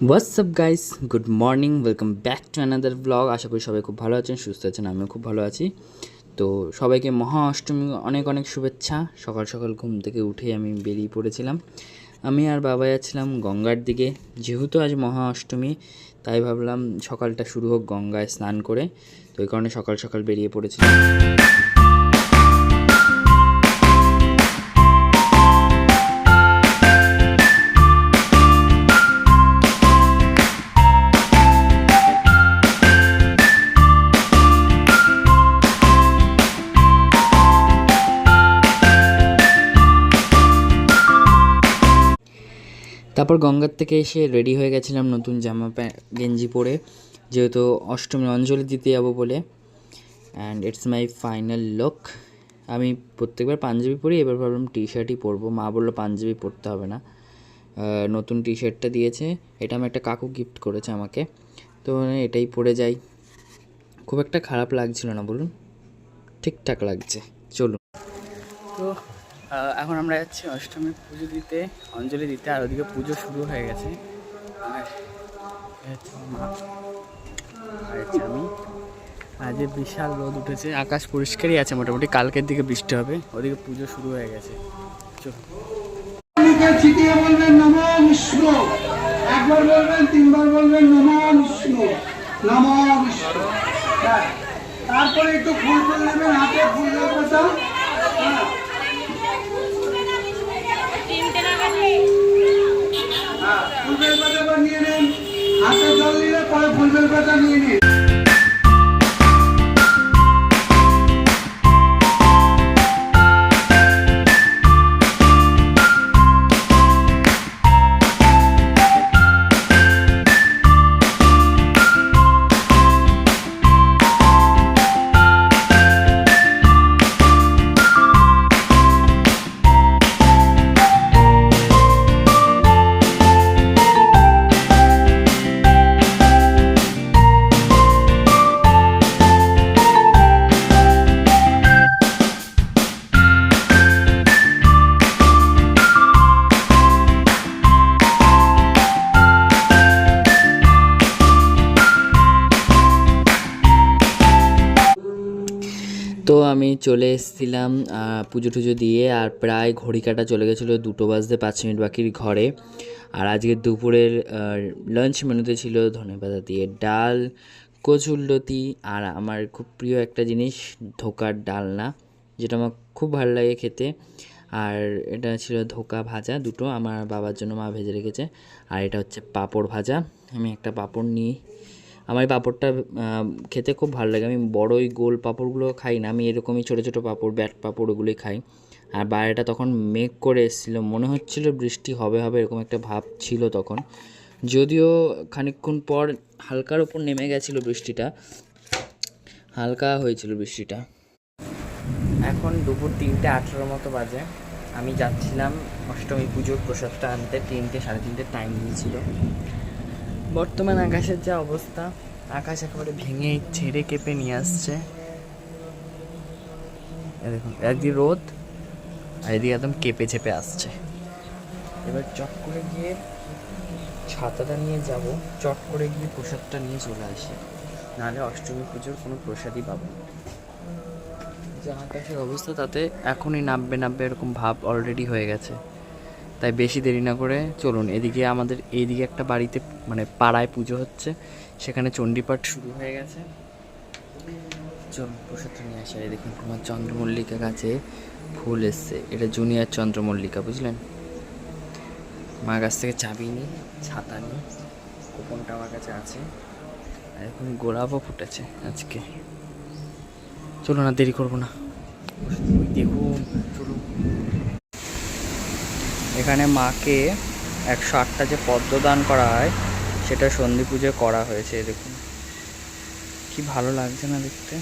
WhatsApp guys, good morning, welcome back to another blog. আশা করি সবাই খুব ভালো আছেন, সুস্থ আছেন, আমিও খুব ভালো আছি। তো সবাইকে মহা অষ্টমী অনেক অনেক শুভেচ্ছা। সকাল সকাল ঘুম থেকে উঠেই আমি বেরিয়ে পড়েছিলাম। আমি আর বাবা যাচ্ছিলাম গঙ্গার দিকে। যেহেতু আজ মহা অষ্টমী, তাই ভাবলাম সকালটা শুরু হোক গঙ্গায় স্নান করে। তো এই কারণে সকাল সকাল বেরিয়ে পড়েছিলাম। তারপর গঙ্গার থেকে এসে রেডি হয়ে গেছিলাম নতুন জামা গেঞ্জি পরে, যেহেতু অষ্টমী অঞ্জলি দিতে যাবো বলে। And it's my final look. আমি প্রত্যেকবার পাঞ্জাবি পরি, এবার ভাবলাম টি শার্টই পরবো। মা বললো পাঞ্জাবি পরতে হবে না, নতুন টি শার্টটা দিয়েছে, এটা আমার একটা কাকু গিফট করেছে আমাকে। তো এটাই পরে যাই। খুব একটা খারাপ লাগছিল না, বলুন, ঠিকঠাক লাগছে। চলুন। তো এখন আমরা যাচ্ছি অষ্টমীর পুজো দিতে, অঞ্জলি দিতে। আর ওদিকে পুজো শুরু হয়ে গেছে। আর মা আর আমি। আজ বিশাল রোদ উঠেছে, আকাশ পরিষ্কারই আছে মোটামুটি। কালকের দিকে বৃষ্টি হবে। ওদিকে পুজো শুরু হয়ে গেছে। চল। ছিটিয়ে বলবেন নমো বিষ্ণু, একবার বলবেন, তিনবার বলবেন নমো বিষ্ণু, নমো বিষ্ণু। তারপরে একটু ফুল ফুল নেবেন, হাতে ফুলের পাতা। ফুলবেল পাতা নিয়ে নেন, হাতে জল নিলে পরে ফুলবেল পাতা নিয়ে নিন। তো আমি চলে এসেছিলাম পুজো টুজো দিয়ে। আর প্রায় ঘড়ি কাটা চলে গেছিলো 2টো বাজতে 5 মিনিট বাকির ঘরে। আর আজকে দুপুরের লাঞ্চ মেনুতে ছিল ধনেপাতা দিয়ে ডাল, কচুরলতি, আর আমার খুব প্রিয় একটা জিনিস ধোকার ডালনা, যেটা আমার খুব ভালো লাগে খেতে। আর এটা ছিল ধোকা ভাজা দুটো, আমার বাবার জন্য মা ভেজে রেখেছে। আর এটা হচ্ছে পাঁপড় ভাজা। আমি একটা পাঁপড় নিই। আমার এই পাঁপড়টা খেতে খুব ভালো লাগে। আমি বড় ওই গোল পাঁপড়গুলো খাই না, আমি এরকমই ছোটো ছোটো পাঁপড়, ব্যাট পাঁপড়, ওগুলোই খাই। আর বাইরেটা তখন মেঘ করে এসেছিলো, মনে হচ্ছিলো বৃষ্টি হবে হবে, এরকম একটা ভাব ছিল তখন। যদিও খানিকক্ষণ পর হালকার ওপর নেমে গেছিলো বৃষ্টিটা, হালকা হয়েছিল বৃষ্টিটা। এখন দুপুর 3:18 মতো বাজে। আমি যাচ্ছিলাম অষ্টমী পুজোর প্রসাদটা আনতে। 3টে, 3:30 টাইম দিয়েছিল। বর্তমান আকাশের যা অবস্থা, আকাশ একেবারে ভেঙে ছেড়ে কেঁপে নিয়ে আসছে। দেখুন, একদিকে রোদ আর এদিকে একদম কেঁপে চেপে আসছে। এবার চট করে গিয়ে ছাতাটা নিয়ে যাব, চট করে গিয়ে প্রসাদটা নিয়ে চলে আসি, নাহলে অষ্টমী পুজোর কোনো প্রসাদই পাবো না। যে আকাশের অবস্থা, তাতে এখনই নামবে নামবে এরকম ভাব অলরেডি হয়ে গেছে। তাই বেশি দেরি না করে চলুন। এদিকে আমাদের এইদিকে একটা বাড়িতে, মানে পাড়ায় পুজো হচ্ছে, সেখানে চণ্ডীপাঠ শুরু হয়ে গেছে। চলুন প্রসাদটা নিয়ে আসে। এই দেখুন, আমার চন্দ্রমল্লিকা গাছে ফুল এসছে। এটা জুনিয়র চন্দ্রমল্লিকা, বুঝলেন। মার কাছ থেকে চাবি নিই, ছাতা নিই, কুপনটা আমার কাছে আছে। আর এখন গোলাপও ফুটেছে আজকে। চলুন, আর দেরি করবো না, দেখুন। চলুন। এখানে মাকে 108টা যে পদ্মদান করা হয়, সেটা সন্ধি পুজোয় করা হয়েছে। দেখুন কি ভালো লাগছে না দেখতে।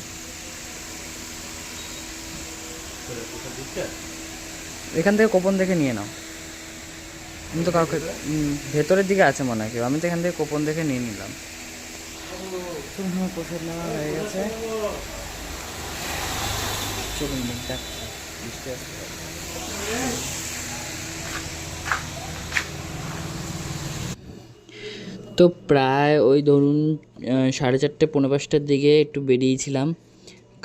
এখান থেকে কোপন দেখে নিয়ে নাও। আমি তো কাউকে, ভেতরের দিকে আছে মনে হয় কেউ, আমি তো এখান থেকে কোপন দেখে নিয়ে নিলাম। চলুন, আমার প্রসাদ নেওয়া হয়ে গেছে। চলুন যাচ্ছি, বৃষ্টি আসছে। তো তো প্রায় ওই ধরুন 4:30 পৌনে 5টার দিকে একটু বেরিয়েছিলাম,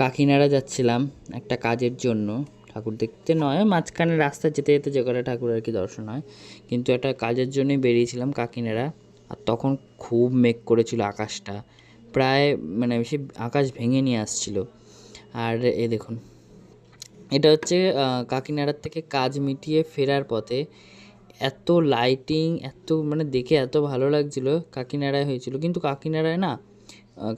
কাকিনাড়া যাচ্ছিলাম একটা কাজের জন্য, ঠাকুর দেখতে নয়, মাঝখানে রাস্তা যেতে যেতে যে কটা ঠাকুর আর কি দর্শন হয়, কিন্তু একটা কাজের জন্যই বেরিয়েছিলাম কাকিনাড়া। আর তখন খুব মেঘ করেছিল আকাশটা, প্রায় মানে বেশি আকাশ ভেঙে নিয়ে আসছিল। আর এ দেখুন, এটা হচ্ছে কাকিনাড়ার থেকে কাজ মিটিয়ে ফেরার পথে। এত লাইটিং, এত মানে দেখে এত ভালো লাগছিল। কাকিনাড়ায় হয়েছিল, কিন্তু কাকিনাড়ায় না,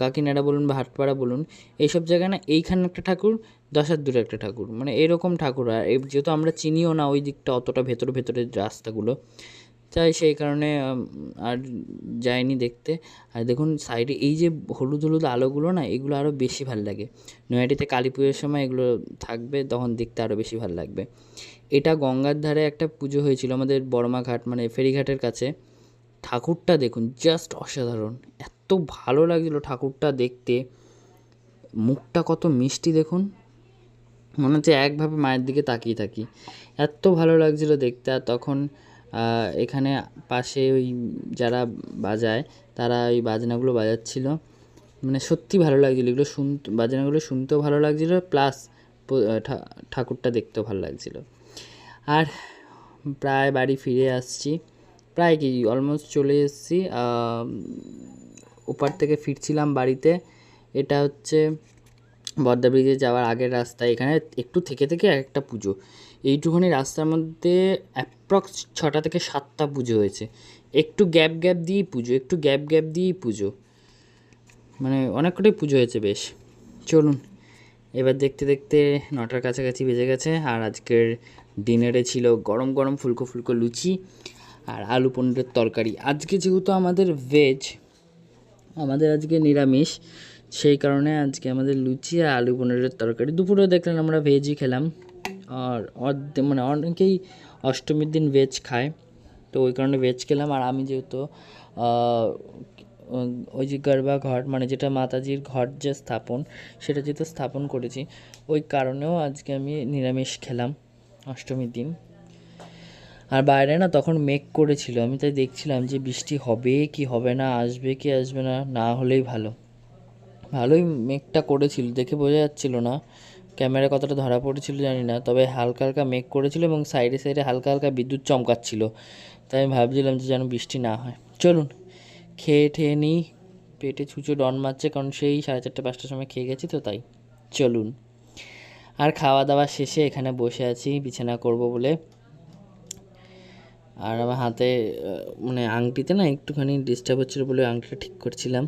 কাকিনাড়া বলুন বা হাটপাড়া বলুন, এইসব জায়গায় না এইখানে একটা ঠাকুর, 10 হাত দূরে একটা ঠাকুর, মানে এরকম ঠাকুর। আর যেহেতু আমরা চিনিও না ওই দিকটা অতটা, ভেতরে ভেতরে রাস্তাগুলো, তাই সেই কারণে আর যাইনি দেখতে। আর দেখুন সাইডে এই যে হলুদ হলুদ আলোগুলো না, এগুলো আরও বেশি ভালো লাগে। নৈহাটিতে কালী পুজোর সময় এগুলো থাকবে, তখন দেখতে আরও বেশি ভালো লাগবে। এটা গঙ্গার ধারে একটা পুজো হয়েছিল আমাদের বড়মা ঘাট, মানে ফেরিঘাটের কাছে। ঠাকুরটা দেখুন, জাস্ট অসাধারণ, এত ভালো লাগছিলো ঠাকুরটা দেখতে। মুখটা কত মিষ্টি দেখুন, মনে হচ্ছে একভাবে মায়ের দিকে তাকিয়ে থাকি, এত ভালো লাগছিলো দেখতে। আর তখন এখানে পাশে ওই যারা বাজায়, তারা ওই বাজনাগুলো বাজাচ্ছিল, মানে সত্যি ভালো লাগছিলো এগুলো শুনতে, বাজনাগুলো শুনতেও ভালো লাগছিলো, প্লাস ঠাকুরটা দেখতেও ভালো লাগছিলো। আর প্রায় বাড়ি ফিরে আসছি, প্রায় কি অলমোস্ট চলে এসেছি, ওপার থেকে ফিরছিলাম বাড়িতে। এটা হচ্ছে বর্দা ব্রিজে যাওয়ার আগের রাস্তা। এখানে একটু থেকে থেকে একটা পুজো, এইটুখানি রাস্তার মধ্যে অ্যাপ্রক্স 6টা থেকে 7টা পুজো হয়েছে। একটু গ্যাপ গ্যাপ দিয়েই পুজো, একটু গ্যাপ গ্যাপ দিয়েই পুজো, মানে অনেক কটাই পুজো হয়েছে বেশ। চলুন এবার দেখতে দেখতে 9টার কাছাকাছি বেজে গেছে। আর আজকের ডিনারে ছিল গরম গরম ফুলকো ফুলকো লুচি আর আলু পনিরের তরকারি। আজকে যেহেতু আমাদের ভেজ, আমাদের আজকে নিরামিষ, সেই কারণে আজকে আমাদের লুচি আর আলু পনিরের তরকারি। দুপুরে দেখলেন আমরা ভেজই খেলাম, আর মানে অনেকেই অষ্টমীর দিন ভেজ খায়, তো ওই কারণে ভেজ খেলাম। আর আমি যেহেতু ওই যে গরবা ঘট, মানে যেটা মাতাজির ঘট যে স্থাপন, সেটা যেহেতু স্থাপন করেছি, ওই কারণেও আজকে আমি নিরামিষ খেলাম অষ্টমীর দিন। আর বাইরে না তখন মেঘ করেছিল, আমি তাই দেখছিলাম যে বৃষ্টি হবে কি হবে না, আসবে কি আসবে না, না হলেই ভালো। ভালোই মেঘটা করেছিল, দেখে বোঝা যাচ্ছিল না, ক্যামেরা কতটা ধরা পড়েছিল জানি না, তবে হালকা হালকা মেঘ করেছিল এবং সাইডে সাইডে হালকা হালকা বিদ্যুৎ চমকাচ্ছিল। তাই আমি ভাবছিলাম যে যেন বৃষ্টি না হয়। চলুন খেয়ে ঠেয়ে নিই, পেটে ছুঁচো ডন মারছে, কারণ সেই 4:30-5টার সময় খেয়ে গেছি তো, তাই চলুন। আর খাওয়া দাওয়া শেষে এখানে বসে আছি বিছানা করব বলে। আর আমার হাতে মানে আংটিতে না একটুখানি ডিস্টার্ব হচ্ছিলো বলে আংটিটা ঠিক করছিলাম।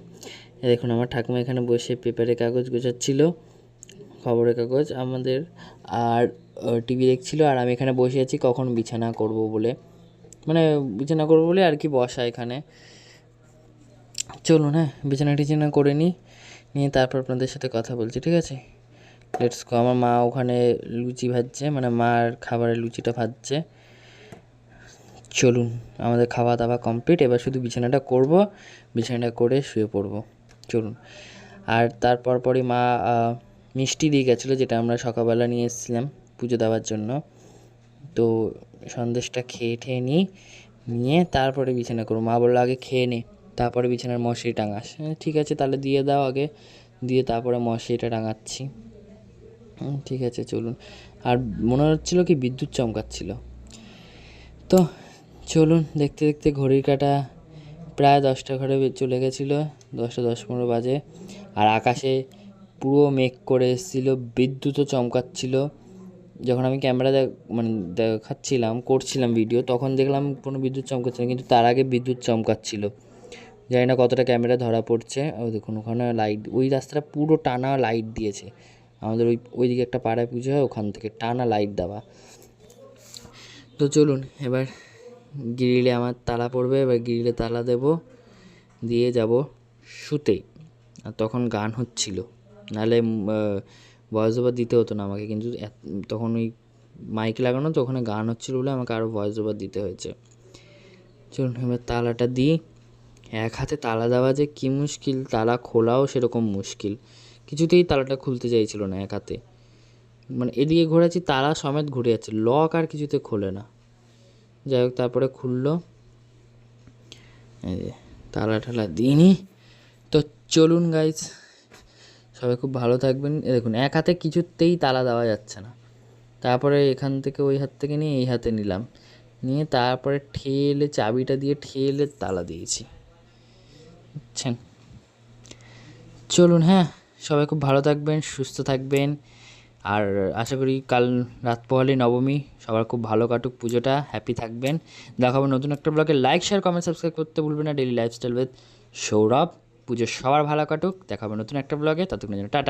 দেখুন আমার ঠাকুমা এখানে বসে পেপারে কাগজ গোছাচ্ছিল, খবরের কাগজ আমাদের, আর টিভি দেখছিল। আর আমি এখানে বসে আছি কখন বিছানা করব বলে, মানে বিছানা করবো বলে আর কি বসা এখানে। চলুন হ্যাঁ, বিছানা টিছানা করে নিয়ে তারপর আপনাদের সাথে কথা বলছি, ঠিক আছে? Let's go. আমার মা ওখানে লুচি ভাজছে, মানে মার খাবারের লুচিটা ভাজছে। চলুন, আমাদের খাওয়া দাওয়া কমপ্লিট, এবার শুধু বিছানাটা করব, বিছানাটা করে শুয়ে পড়ব। চলুন। আর তারপর পরই মা মিষ্টি দিয়ে গেছিলো, যেটা আমরা সকালবেলা নিয়ে এসেছিলাম পুজো দেওয়ার জন্য। তো সন্দেশটা খেয়ে ঠেয়ে নিয়ে তারপরে বিছানা করবো। মা বললো আগে খেয়ে নে, তারপরে বিছানার মশারি টাঙাস। ঠিক আছে, তাহলে দিয়ে দাও আগে, দিয়ে তারপরে মশারিটা টাঙাচ্ছি। ঠিক আছে চলুন। আর মনে হচ্ছিলো কি বিদ্যুৎ চমকাচ্ছিল। তো চলুন, দেখতে দেখতে ঘড়ির কাঁটা প্রায় 10টা ঘরে চলে গেছিলো, 10টা 10-15 বাজে। আর আকাশে পুরো মেঘ করে এসেছিলো, বিদ্যুৎও চমকাচ্ছিল। যখন আমি ক্যামেরা করছিলাম ভিডিও, তখন দেখলাম কোনো বিদ্যুৎ চমকাচ্ছিল না, কিন্তু তার আগে বিদ্যুৎ চমকাচ্ছিল। জানি না কতটা ক্যামেরা ধরা পড়ছে। ওই দেখুন ওখানে লাইট, ওই রাস্তাটা পুরো টানা লাইট দিয়েছে। আমাদের ওইদিকে একটা পাড়ায় পুজো হয়, ওখান থেকে টানা লাইট দেওয়া। তো চলুন, এবার গ্রিলে আমার তালা পড়বে, এবার গ্রিলে তালা দেব, দিয়ে যাব শুতে। আর তখন গান হচ্ছিল, নাহলে ভয়েস ওভার দিতে হতো না আমাকে, কিন্তু তখন ওই মাইক লাগানো তো, ওখানে গান হচ্ছিল বলে আমাকে আরও ভয়েস ওভার দিতে হয়েছে। চলুন এবার তালাটা দিই। এক হাতে তালা দেওয়া যে কী মুশকিল, তালা খোলাও সেরকম মুশকিল, কিছুতেই তালাটা খুলতে চাইছিল না এক হাতে। মানে এদিকে ঘোরাচ্ছি, তালা সমেত ঘুরে যাচ্ছে, লক আর কিছুতে খোলে না। যাই হোক, তারপরে খুললো, তালা ঠালা দিইনি। তো চলুন গাইজ, সবাই খুব ভালো থাকবেন। দেখুন এক হাতে কিছুতেই তালা দেওয়া যাচ্ছে না, তারপরে এখান থেকে ওই হাত থেকে নিয়ে এই হাতে নিলাম, নিয়ে তারপরে ঠেলে চাবিটা দিয়ে ঠেলে তালা দিয়েছি, বুঝছেন। চলুন, হ্যাঁ, সবাই খুব ভালো থাকবেন, সুস্থ থাকবেন, আর আশা করি কাল রাত পোহালে নবমী, সবার খুব ভালো কাটুক পুজোটা, হ্যাপি থাকবেন। দেখাবো নতুন একটা ব্লগে। লাইক শেয়ার কমেন্ট সাবস্ক্রাইব করতে ভুলবেন না। Daily lifestyle with Sourav. পুজো সবার ভালো কাটুক, দেখাবো নতুন একটা ব্লগে, ততক্ষণের জন্য টাটা।